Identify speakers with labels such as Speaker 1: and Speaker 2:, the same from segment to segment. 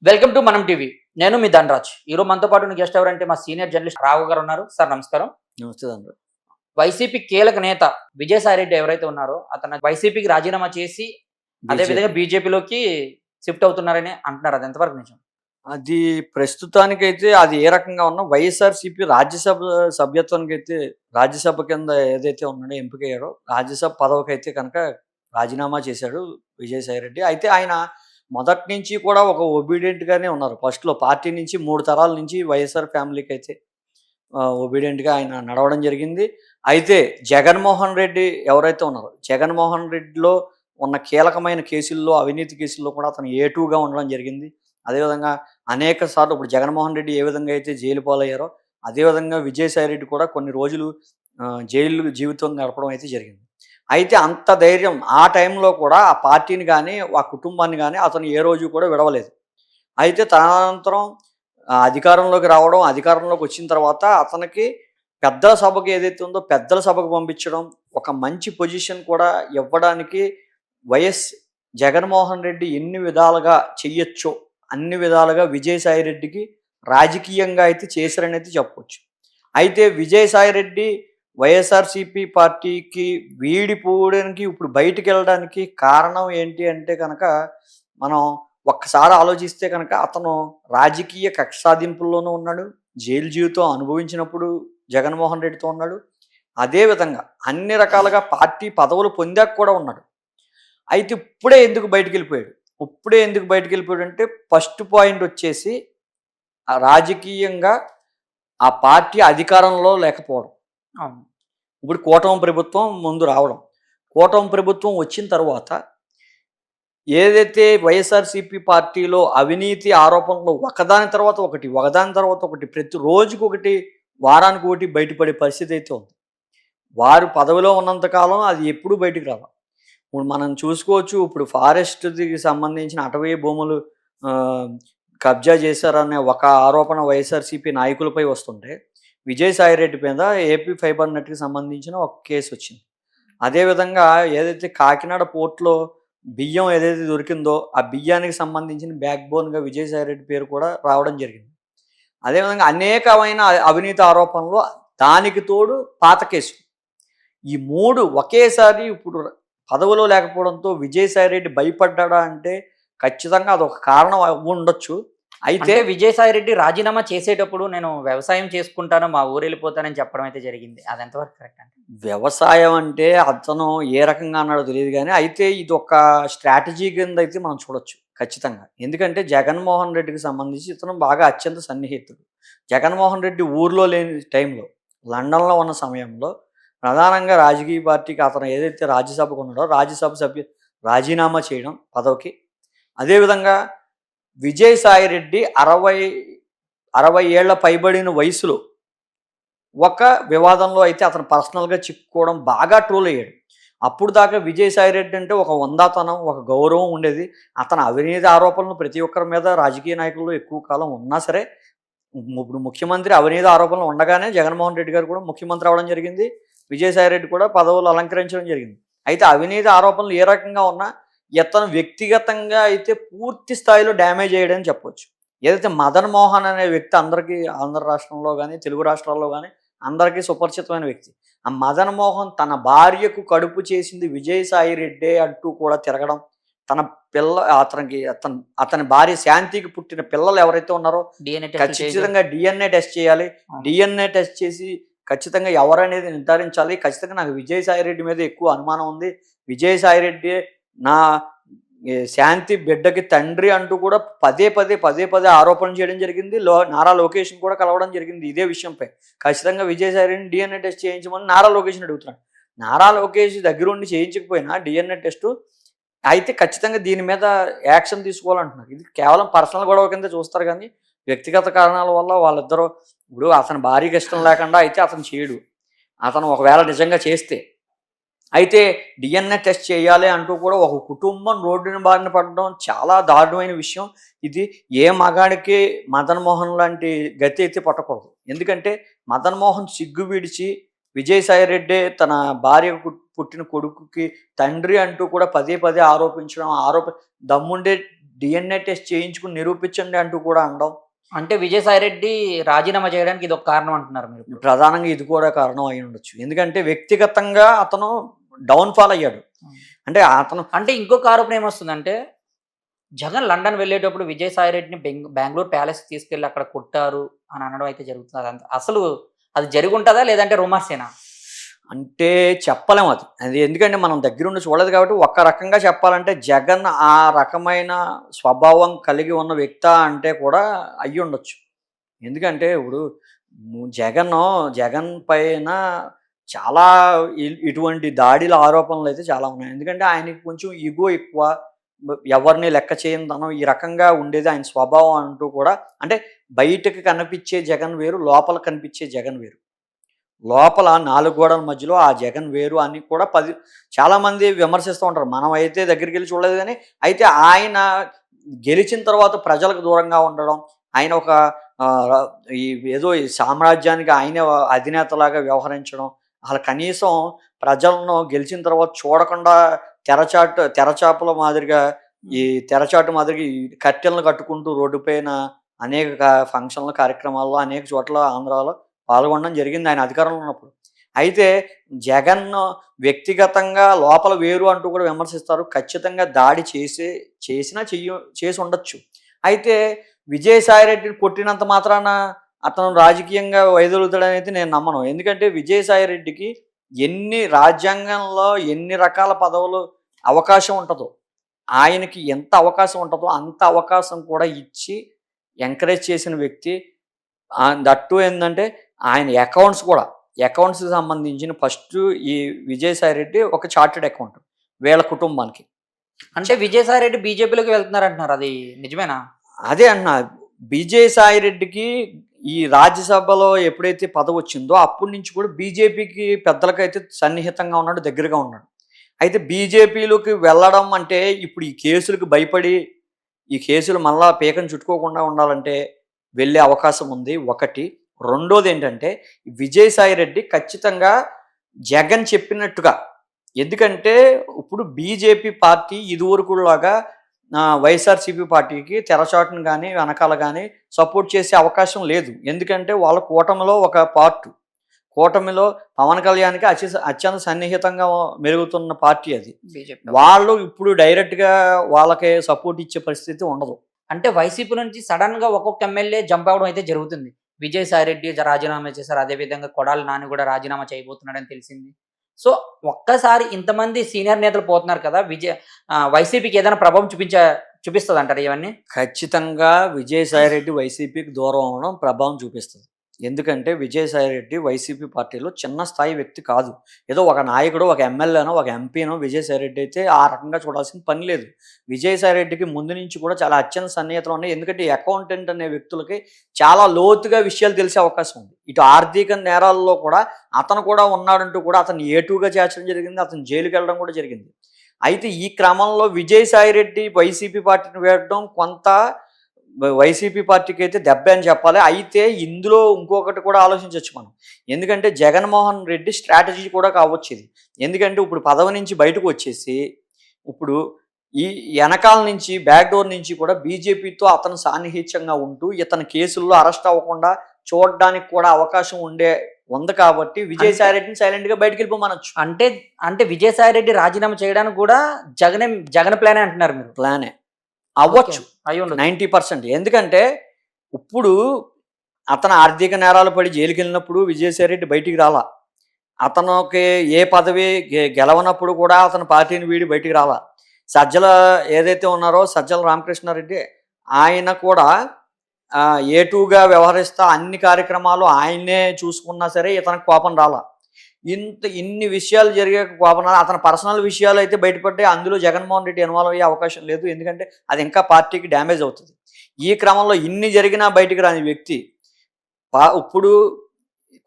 Speaker 1: Welcome to మనం TV. నేను మీ ధనరాజ్. ఈరోజు మనతో పాటు ఉన్న గెస్ట్ ఎవరంటే మా సీనియర్ జర్నలిస్ట్ రావు గారు ఉన్నారు. సార్ నమస్కారం.
Speaker 2: నమస్తే తండ్రి.
Speaker 1: వైసీపీ కీలక నేత విజయసాయిరెడ్డి ఎవరైతే ఉన్నారో అతను వైసీపీకి రాజీనామా చేసి అదే విధంగా
Speaker 2: బీజేపీ.
Speaker 1: బీజేపీలోకి షిఫ్ట్ అవుతున్నారని అంటున్నారు. అది ఎంతవరకు నిజం?
Speaker 2: అది ప్రస్తుతానికైతే అది ఏ రకంగా ఉన్నా వైఎస్ఆర్‌సీపీ రాజ్యసభ సభ్యత్వానికైతే రాజ్యసభ కింద ఏదైతే ఉన్నాడో ఎంపికయ్యాడో రాజ్యసభ పదవికైతే కనుక రాజీనామా చేశాడు విజయసాయిరెడ్డి. అయితే ఆయన మొదటి నుంచి కూడా ఒక ఒబీడియంట్‌గానే ఉన్నారు. ఫస్ట్‌లో పార్టీ నుంచి 3 తరాల నుంచి వైఎస్ఆర్ ఫ్యామిలీకైతే ఒబీడియంట్‌గా ఆయన నడవడం జరిగింది. అయితే జగన్మోహన్ రెడ్డి ఎవరైతే ఉన్నారో జగన్మోహన్ రెడ్డిలో ఉన్న కీలకమైన కేసుల్లో అవినీతి కేసుల్లో కూడా అతను ఏ2గా ఉండడం జరిగింది. అదేవిధంగా అనేక సార్లు ఇప్పుడు జగన్మోహన్ రెడ్డి ఏ విధంగా అయితే జైలు పాలయ్యారో, అదేవిధంగా విజయసాయిరెడ్డి కూడా కొన్ని రోజులు జైలు జీవితం గడపడం అయితే జరిగింది. అయితే అంత ధైర్యం ఆ టైంలో కూడా ఆ పార్టీని గానీ, ఆ కుటుంబాన్ని గానీ అతను ఏ రోజు కూడా విడవలేదు. అయితే తదనంతరం అధికారంలోకి రావడం, అధికారంలోకి వచ్చిన తర్వాత అతనికి పెద్దల సభకి ఏదైతే ఉందో పెద్దల సభకు పంపించడం, ఒక మంచి పొజిషన్ కూడా ఇవ్వడానికి వైఎస్ జగన్మోహన్ రెడ్డి ఎన్ని విధాలుగా చెయ్యొచ్చో అన్ని విధాలుగా విజయసాయిరెడ్డికి రాజకీయంగా అయితే చేశారనైతే చెప్పొచ్చు. అయితే విజయసాయిరెడ్డి వైఎస్ఆర్‌సీపీ పార్టీకి వీడిపోవడానికి ఇప్పుడు బయటికెళ్ళడానికి కారణం ఏంటి అంటే కనుక, మనం ఒక్కసారి ఆలోచిస్తే కనుక అతను రాజకీయ కక్ష సాధింపుల్లోనూ ఉన్నాడు. జైలు జీవితం అనుభవించినప్పుడు జగన్మోహన్ రెడ్డితో ఉన్నాడు. అదే విధంగా అన్ని రకాలుగా పార్టీ పదవులు పొందాక కూడా ఉన్నాడు. అయితే ఇప్పుడే ఎందుకు బయటికెళ్ళిపోయాడు? ఇప్పుడే ఎందుకు బయటికెళ్ళిపోయాడంటే ఫస్ట్ పాయింట్ వచ్చేసి రాజకీయంగా ఆ పార్టీ అధికారంలో లేకపోవడం.
Speaker 1: అవును.
Speaker 2: ఇప్పుడు కూటమి ప్రభుత్వం ముందు రావడం. కూటమి ప్రభుత్వం వచ్చిన తర్వాత ఏదైతే వైఎస్ఆర్‌సీపీ పార్టీలో అవినీతి ఆరోపణలు ఒకదాని తర్వాత ఒకటి, ఒకదాని తర్వాత ఒకటి ప్రతి రోజుకొకటి, వారానికొకటి బయటపడే పరిస్థితి అయితే ఉంది. వారు పదవిలో ఉన్నంత కాలం అది ఎప్పుడూ బయటికి రాల. ఇప్పుడు మనం చూసుకోవచ్చు. ఇప్పుడు ఫారెస్ట్‌కి సంబంధించిన అటవీ భూములు ఆహ్, కబ్జా చేశారనే ఒక ఆరోపణ వైఎస్ఆర్‌సీపీ నాయకులపై వస్తుంటే, విజయసాయిరెడ్డి మీద ఏపీ ఫైబర్ నెట్‌కి సంబంధించిన ఒక కేసొచ్చింది. అదేవిధంగా ఏదైతే కాకినాడ పోర్ట్‌లో బియ్యం ఏదైతే దొరికిందో, ఆ బియ్యానికి సంబంధించిన బ్యాక్ బోన్‌గా విజయసాయిరెడ్డి పేరు కూడా రావడం జరిగింది. అదేవిధంగా అనేకమైన అవినీతి ఆరోపణలు, దానికి తోడు పాత కేసు. ఈ 3 ఒకేసారి ఇప్పుడు పదవిలో లేకపోవడంతో విజయసాయిరెడ్డి భయపడ్డాడా అంటే ఖచ్చితంగా అదొక కారణం అవ్వుండొచ్చు. అయితే
Speaker 1: అంటే విజయసాయిరెడ్డి రాజీనామా చేసేటప్పుడు నేను వ్యవసాయం చేసుకుంటాను, మా ఊరెళ్ళిపోతానని చెప్పడం అయితే జరిగింది. అది ఎంతవరకు కరెక్ట్ అంటే?
Speaker 2: వ్యవసాయం అంటే అతను ఏ రకంగా అన్నాడో తెలీదు గానీ, అయితే ఇదొక స్ట్రాటజీ కింద అయితే మనం చూడొచ్చు ఖచ్చితంగా. ఎందుకంటే జగన్మోహన్ రెడ్డికి సంబంధించి ఇతను బాగా అత్యంత సన్నిహితుడు. జగన్మోహన్ రెడ్డి ఊర్లో లేని టైంలో, లండన్‌లో ఉన్న సమయంలో ప్రధానంగా రాజకీయ పార్టీకి అతను ఏదైతే రాజ్యసభకు ఉన్నాడో, రాజ్యసభ సభ్య రాజీనామా చేయడం పదవికి. అదేవిధంగా విజయసాయిరెడ్డి 60 ఏళ్ల పైబడిన వయసులో ఒక వివాదంలో అయితే అతను పర్సనల్‌గా చిక్కుకోవడం, బాగా ట్రోల్ అయ్యాడు. అప్పుడు దాకా విజయసాయిరెడ్డి అంటే ఒక హుందాతనం, ఒక గౌరవం ఉండేది. అతని అవినీతి ఆరోపణలు ప్రతి ఒక్కరి మీద రాజకీయ నాయకుల్లో ఎక్కువ కాలం ఉన్నా సరే, ఇప్పుడు ముఖ్యమంత్రి అవినీతి ఆరోపణలు ఉండగానే జగన్మోహన్ రెడ్డి గారు కూడా ముఖ్యమంత్రి అవ్వడం జరిగింది. విజయసాయిరెడ్డి కూడా పదవులు అలంకరించడం జరిగింది. అయితే అవినీతి ఆరోపణలు ఏ రకంగా ఉన్నా ఇతను వ్యక్తిగతంగా అయితే పూర్తి స్థాయిలో డ్యామేజ్ అయ్యాడని చెప్పొచ్చు. ఏదైతే మదన్ మోహన్ అనే వ్యక్తి అందరికీ ఆంధ్ర రాష్ట్రంలో గానీ, తెలుగు రాష్ట్రాల్లో గానీ అందరికీ సుపరిచితమైన వ్యక్తి. ఆ మదన్ మోహన్ తన భార్యకు కడుపు చేసింది విజయసాయిరెడ్డే అంటూ కూడా తిరగడం. తన పిల్ల అతనికి అతని భార్య శాంతికి పుట్టిన పిల్లలు ఎవరైతే ఉన్నారో
Speaker 1: డీఎన్ఏ టెస్టులు
Speaker 2: ఖచ్చితంగా డీఎన్ఏ టెస్ట్ చేయాలి.
Speaker 1: అవును.
Speaker 2: డీఎన్ఏ టెస్ట్ చేసి ఖచ్చితంగా ఎవరనేది నిర్ధారించాలి. ఖచ్చితంగా నాకు విజయసాయిరెడ్డి మీద ఎక్కువ అనుమానం ఉంది. విజయసాయిరెడ్డి నా శాంతి బిడ్డకి తండ్రి అంటూ కూడా పదే పదే ఆరోపణలు చేయడం జరిగింది. నారా లోకేష్‌ని కూడా కలవడం జరిగింది ఇదే విషయంపై. ఖచ్చితంగా విజయసాయిరెడ్డిని డీఎన్ఏ టెస్ట్ చేయించమని నారా లోకేష్‌ని అడుగుతున్నాడు. నారా లోకేష్ దగ్గరుండి చేయించకపోయినా డీఎన్ఏ టెస్టు అయితే ఖచ్చితంగా దీని మీద యాక్షన్ తీసుకోవాలంటున్నారు. ఇది కేవలం పర్సనల్ గొడవ కింద చూస్తారు గానీ, వ్యక్తిగత కారణాల వల్ల వాళ్ళిద్దరూ ఇప్పుడు అతని భార్యకి ఇష్టం లేకుండా అయితే అతను చేయడు. అతను ఒకవేళ నిజంగా చేస్తే. అయితే డీఎన్ఏ టెస్ట్ చేయాలి అంటూ కూడా ఒక కుటుంబం రోడ్డున బారిన పడడం చాలా దారుణమైన విషయం. ఇది ఏ మగాడికి మదన్ మోహన్ లాంటి గతి అయితే పట్టకూడదు. ఎందుకంటే మదన్ మోహన్ సిగ్గు విడిచి విజయసాయిరెడ్డే తన భార్యకు పుట్టిన కొడుకుకి తండ్రి అంటూ కూడా పదే ఆరోపించడం, దమ్ముండే డిఎన్ఏ టెస్ట్ చేయించుకుని నిరూపించండి అంటూ కూడా అనడం.
Speaker 1: అంటే విజయసాయి రెడ్డి రాజీనామా చేయడానికి ఇది ఒక కారణం అంటున్నారు మీరు ఇప్పుడు.
Speaker 2: ప్రధానంగా ఇది కూడా కారణం అయి ఉండొచ్చు. ఎందుకంటే వ్యక్తిగతంగా అతను డౌన్‌ఫాల్ అయ్యాడు.
Speaker 1: హ్మ్.
Speaker 2: అంటే అతను
Speaker 1: అంటే ఇంకొక ఆరోపణ ఏమొస్తుందంటే, జగన్ లండన్ వెళ్ళేటప్పుడు విజయసాయి రెడ్డిని బెంగుళూరు ప్యాలెస్‌కి తీసుకెళ్ళి అక్కడ కొట్టారు అని అనడం అయితే జరుగుతుంది. అసలు అది జరిగుంటదా? లేదంటే రూమర్సేనా?
Speaker 2: అంటే చెప్పలేం అది. అది ఎందుకంటే మనం దగ్గరుండి చూడలేదు కాబట్టి ఒక్క రకంగా చెప్పాలంటే జగన్ ఆ రకమైన స్వభావం కలిగి ఉన్న వ్యక్తా అంటే కూడా అయ్యుండొచ్చు. ఎందుకంటే ఇప్పుడు జగన్ పైన చాలా ఇటువంటి దాడుల ఆరోపణలైతే చాలా ఉన్నాయి. ఎందుకంటే ఆయనకి కొంచెం ఇగో ఎక్కువ. ఎవరిని లెక్క చేయనితనం ఈ రకంగా ఉండేది ఆయన స్వభావం అంటూ కూడా అంటే బయటకి కనిపించే జగన్ వేరు, లోపల కనిపించే జగన్ వేరు. లోపల 4 గోడల మధ్యలో ఆ జగన్ వేరు అని కూడా చాలామంది విమర్శిస్తూ ఉంటారు. మనమైతే దగ్గరికెళ్ళి చూడలేదు గానీ, అయితే ఆయన గెలిచిన తర్వాత ప్రజలకు దూరంగా ఉండడం, ఆయన ఒక ఆహ్, ఈ ఏదో ఈ సామ్రాజ్యానికి ఆయనే అధినేతలాగా వ్యవహరించడం, అసలు కనీసం ప్రజలను గెలిచిన తర్వాత చూడకుండా తెరచాపల మాదిరిగా ఈ తెరచాటు మాదిరిగా ఈ కట్టెలను కట్టుకుంటూ రోడ్డు పైన అనేక ఫంక్షన్‌లు, కార్యక్రమాల్లో అనేక చోట్ల ఆంధ్రాలో పాల్గొనడం జరిగింది ఆయన అధికారంలో ఉన్నప్పుడు. అయితే జగన్ వ్యక్తిగతంగా లోపల వేరు అంటూ కూడా విమర్శిస్తారు. ఖచ్చితంగా దాడి చేసి ఉండొచ్చు. అయితే విజయసాయిరెడ్డిని కొట్టినంత మాత్రాన అతను రాజకీయంగా వైదొలుగుతాడనైతే నేను నమ్మను. ఎందుకంటే విజయసాయిరెడ్డికి రాజ్యాంగంలో ఎన్ని రకాల పదవులు అవకాశం ఉంటదో, ఆయనకి ఎంత అవకాశం ఉంటదో అంత అవకాశం కూడా ఇచ్చి ఎంకరేజ్ చేసిన వ్యక్తి. దట్ టూ ఏందంటే ఆయన అకౌంట్స్‌కి సంబంధించిన ఈ విజయసాయిరెడ్డి ఒక చార్టర్డ్ అకౌంటెంట్ వీళ్ళ కుటుంబానికి.
Speaker 1: అంటే విజయసాయి రెడ్డి బీజేపీలోకి వెళ్తున్నారంటున్నారు. అది నిజమేనా?
Speaker 2: అదే అంటున్నా. విజయసాయిరెడ్డికి ఈ రాజ్యసభలో ఎప్పుడైతే పదవొచ్చిందో అప్పటి నుంచి కూడా బీజేపీకి పెద్దలకైతే సన్నిహితంగా ఉన్నాడు, దగ్గరగా ఉన్నాడు. అయితే బీజేపీలోకి వెళ్ళడం అంటే ఇప్పుడు ఈ కేసులకు భయపడి, ఈ కేసులు మళ్ళా పీకను చుట్టుకోకుండా ఉండాలంటే వెళ్ళే అవకాశం ఉంది ఒకటి. రెండోదేంటంటే విజయసాయిరెడ్డి ఖచ్చితంగా జగన్ చెప్పినట్టుగా ఎందుకంటే ఇప్పుడు బీజేపీ పార్టీ ఇదివరకులాగా వైఎస్ఆర్‌సీపీ పార్టీకి తెరచాటును గానీ, వెనకాల గానీ సపోర్ట్ చేసే అవకాశం లేదు. ఎందుకంటే వాళ్ళ కూటమిలో ఒక పార్ట్. కూటమిలో పవన్ కళ్యాణ్‌కి అత్యంత సన్నిహితంగా మెలుగుతున్న పార్టీ అది.
Speaker 1: బీజేపీ.
Speaker 2: వాళ్ళు ఇప్పుడు డైరెక్ట్‌గా వాళ్ళకి సపోర్ట్ ఇచ్చే పరిస్థితి ఉండదు.
Speaker 1: అంటే వైసీపీ నుంచి సడెన్‌గా ఒక్కొక్క ఎమ్మెల్యే జంప్ అవ్వడం అయితే జరుగుతుంది. విజయసాయి రెడ్డి రాజీనామా చేశారు. అదేవిధంగా కొడాలి నాని కూడా రాజీనామా చేయబోతున్నాడని తెలిసింది. సో, ఒక్కసారి ఇంతమంది సీనియర్ నేతలు పోతున్నారు కదా! వైసీపీకి ఏదైనా ప్రభావం చూపిస్తదంటారా ఇవన్నీ?
Speaker 2: ఖచ్చితంగా విజయసాయిరెడ్డి వైసీపీకి దూరం అవ్వడం ప్రభావం చూపిస్తది. ఎందుకంటే విజయసాయిరెడ్డి వైసీపీ పార్టీలో చిన్న స్థాయి వ్యక్తి కాదు. ఏదో ఒక నాయకుడో, ఒక ఎమ్మెల్యేనో, ఒక ఎంపీనో విజయసాయిరెడ్డి అయితే ఆ రకంగా చూడాల్సిన పని లేదు. విజయసాయిరెడ్డికి ముందు నుంచి కూడా చాలా అత్యంత సన్నిహితలు ఉన్నాయి. ఎందుకంటే అకౌంటెంట్ అనే వ్యక్తులకి చాలా లోతుగా విషయాలు తెలిసే అవకాశం ఉంది. ఇటు ఆర్థిక నేరాల్లో కూడా అతను కూడా ఉన్నాడంటూ కూడా అతన్ని ఏటూగా చేర్చడం జరిగింది. అతను జైలుకి వెళ్ళడం కూడా జరిగింది. అయితే ఈ క్రమంలో విజయసాయిరెడ్డి వైసీపీ పార్టీని వీడడం కొంత వైసీపీ పార్టీకి అయితే దెబ్బే అని చెప్పాలి. అయితే ఇందులో ఇంకొకటి కూడా ఆలోచించొచ్చు మనం. ఎందుకంటే జగన్మోహన్ రెడ్డి స్ట్రాటజీ కూడా కావచ్చు ఇది. ఎందుకంటే ఇప్పుడు పదవి నుంచి బయటకు వచ్చేసి ఇప్పుడు ఈ ఎనకాల నుంచి బ్యాక్ డోర్ నుంచి కూడా బీజేపీతో అతను సాన్నిహిత్యంగా ఉంటూ ఇతని కేసుల్లో అరెస్ట్ అవ్వకుండా చూడడానికి కూడా అవకాశం ఉంది కాబట్టి విజయసాయిరెడ్డిని సైలెంట్‌గా బయటికెళ్ళిపోమనొచ్చు.
Speaker 1: అంటే విజయసాయి రెడ్డి రాజీనామా చేయడానికి కూడా జగన్ ప్లానే అంటున్నారు మీరు.
Speaker 2: ప్లానే. అవ్వచ్చు.
Speaker 1: అయ్యుండొచ్చు.
Speaker 2: 90%. ఎందుకంటే ఇప్పుడు అతను ఆర్థిక నేరాలు పడి జైలుకెళ్ళినప్పుడు విజయసాయిరెడ్డి బయటికి రాలా. అతనికి ఏ పదవి గెలవనప్పుడు కూడా అతను పార్టీని వీడి బయటికి రాలా. ఏదైతే ఉన్నారో సజ్జల రామకృష్ణారెడ్డి ఆయన కూడా ఏటూగా వ్యవహరిస్తా అన్ని కార్యక్రమాలు ఆయన్నే చూసుకున్నా సరే ఇతనికి కోపం రాలా. ఇన్ని విషయాలు జరిగాక కోపం రాలా. అతని పర్సనల్ విషయాలు అయితే బయటపడ్డాయి. అందులో జగన్మోహన్ రెడ్డి ఇన్వాల్వ్ అయ్యే అవకాశం లేదు. ఎందుకంటే అది ఇంకా పార్టీకి డ్యామేజ్ అవుతుంది. ఈ క్రమంలో ఇన్ని జరిగినా బయటికి రాని వ్యక్తి ఇప్పుడు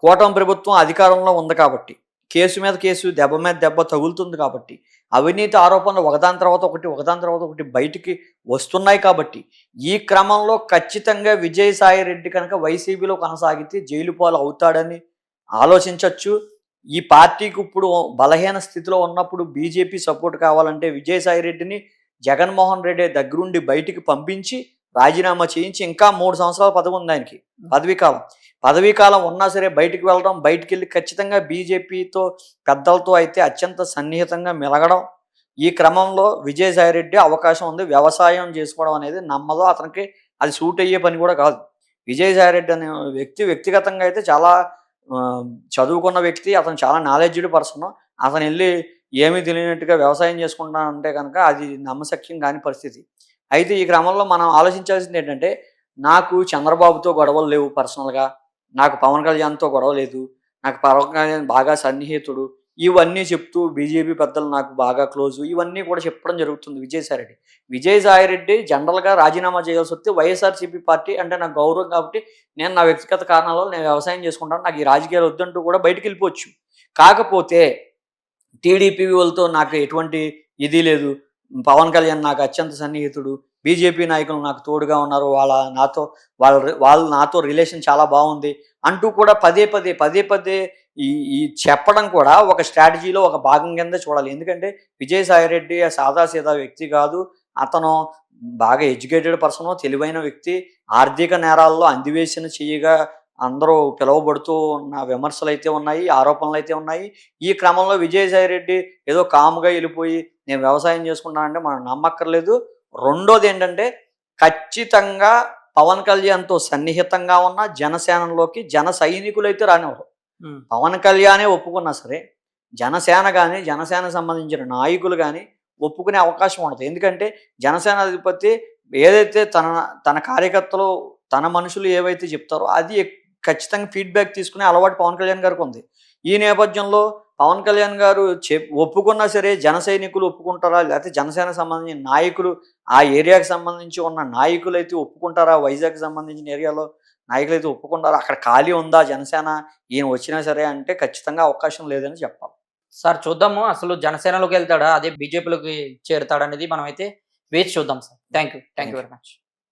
Speaker 2: కూటమి ప్రభుత్వం అధికారంలో ఉంది కాబట్టి, కేసు మీద కేసు, దెబ్బ మీద దెబ్బ తగులుతుంది కాబట్టి, అవినీతి ఆరోపణలు ఒకదాని తర్వాత ఒకటి బయటికి వస్తున్నాయి కాబట్టి, ఈ క్రమంలో ఖచ్చితంగా విజయసాయిరెడ్డి కనుక వైసీపీలో కొనసాగితే జైలు పాలు అవుతాడని ఆలోచించొచ్చు. ఈ పార్టీకి ఇప్పుడు బలహీన స్థితిలో ఉన్నప్పుడు బీజేపీ సపోర్ట్ కావాలంటే విజయసాయిరెడ్డిని జగన్మోహన్ రెడ్డి దగ్గరుండి బయటికి పంపించి రాజీనామా చేయించి ఇంకా 3 సంవత్సరాల పదవి ఉంది ఆయనకి పదవీ కాలం ఉన్నా సరే బయటికి వెళ్ళడం, బయటికి వెళ్ళి ఖచ్చితంగా బీజేపీతో పెద్దలతో అయితే అత్యంత సన్నిహితంగా మెలగడం. ఈ క్రమంలో విజయసాయిరెడ్డి అవకాశం ఉంది. వ్యవసాయం చేసుకోవడం అనేది నమ్మదో, అతనికి అది సూట్ అయ్యే పని కూడా కాదు. విజయసాయిరెడ్డి అనే వ్యక్తిగతంగా అయితే చాలా చదువుకున్న వ్యక్తి, అతను చాలా నాలెడ్జ్డ్ పర్సన్. అతను వెళ్ళి ఏమీ తెలియనట్టుగా వ్యవసాయం చేసుకుంటానంటే కనుక అది నమ్మశక్యం కాని పరిస్థితి. అయితే ఈ క్రమంలో మనం ఆలోచించాల్సింది ఏంటంటే, నాకు చంద్రబాబుతో గొడవలు లేవు పర్సనల్‌గా. నాకు పవన్ కళ్యాణ్‌తో గొడవ లేదు. నాకు పవన్ కళ్యాణ్ బాగా సన్నిహితుడు. ఇవన్నీ చెప్తూ బీజేపీ పెద్దలు నాకు బాగా క్లోజు. ఇవన్నీ కూడా చెప్పడం జరుగుతుంది విజయసాయిరెడ్డి. విజయసాయిరెడ్డి జనరల్‌గా రాజీనామా చేయాల్సొస్తే వైఎస్ఆర్‌సీపీ పార్టీ అంటే నాకు గౌరవం కాబట్టి నేను నా వ్యక్తిగత కారణాల వల్ల నేను వ్యవసాయం చేసుకుంటాను. నాకు ఈ రాజకీయాలు వద్దంటూ కూడా బయటికెళ్ళిపోవచ్చు. కాకపోతే టీడీపీ వాళ్ళతో నాకు ఎటువంటి ఇది లేదు. పవన్ కళ్యాణ్ నాకు అత్యంత సన్నిహితుడు. బీజేపీ నాయకులు నాకు తోడుగా ఉన్నారు. వాళ్ళు నాతో రిలేషన్ చాలా బాగుంది అంటూ కూడా పదే ఈ ఈ చెప్పడం కూడా ఒక స్ట్రాటజీలో ఒక భాగం కిందే చూడాలి. ఎందుకంటే విజయసాయిరెడ్డి సాదాసీదా వ్యక్తి కాదు. అతను బాగా ఎడ్యుకేటెడ్ పర్సను, తెలివైన వ్యక్తి. ఆర్థిక నేరాల్లో అందివేసిన చెయ్యగా అందరూ పిలువబడుతూ ఉన్న విమర్శలైతే ఉన్నాయి, ఆరోపణలైతే ఉన్నాయి. ఈ క్రమంలో విజయసాయిరెడ్డి ఏదో కామ్‌గా వెళ్ళిపోయి నేను వ్యవసాయం చేసుకుంటానంటే మనం నమ్మక్కర్లేదు. రెండోదేంటంటే ఖచ్చితంగా పవన్ కళ్యాణ్‌తో సన్నిహితంగా ఉన్న జనసేనలోకి జన సైనికులైతే రానివ్వరు. పవన్ కళ్యాణే ఒప్పుకున్నా సరే, జనసేన గాని, జనసేనకు సంబంధించిన నాయకులు గాని ఒప్పుకునే అవకాశం ఉండదు. ఎందుకంటే జనసేన అధిపతి ఏదైతే తన కార్యకర్తలు, తన మనుషులు ఏవైతే చెప్తారో అది ఖచ్చితంగా ఫీడ్‌బ్యాక్ తీసుకునే అలవాటు పవన్ కళ్యాణ్ గారికి ఉంది. ఈ నేపథ్యంలో పవన్ కళ్యాణ్ గారు ఒప్పుకున్నా సరే జన సైనికులు ఒప్పుకుంటారా? లేకపోతే జనసేనకు సంబంధించిన నాయకులు, ఆ ఏరియాకి సంబంధించి ఉన్న నాయకులైతే ఒప్పుకుంటారా? వైజాగ్‌కి సంబంధించిన ఏరియాలో నాయకులైతే ఒప్పుకుంటారా? అక్కడ ఖాళీ ఉందా జనసేన? ఈయన వచ్చినా సరే అంటే ఖచ్చితంగా అవకాశం లేదని చెప్పాలి.
Speaker 1: సార్ చూద్దాము అసలు జనసేనలోకి వెళ్తాడా? అదే బీజేపీలోకి చేరుతాడా అనేది మనమైతే వేచి చూద్దాం sir. Thank you very much.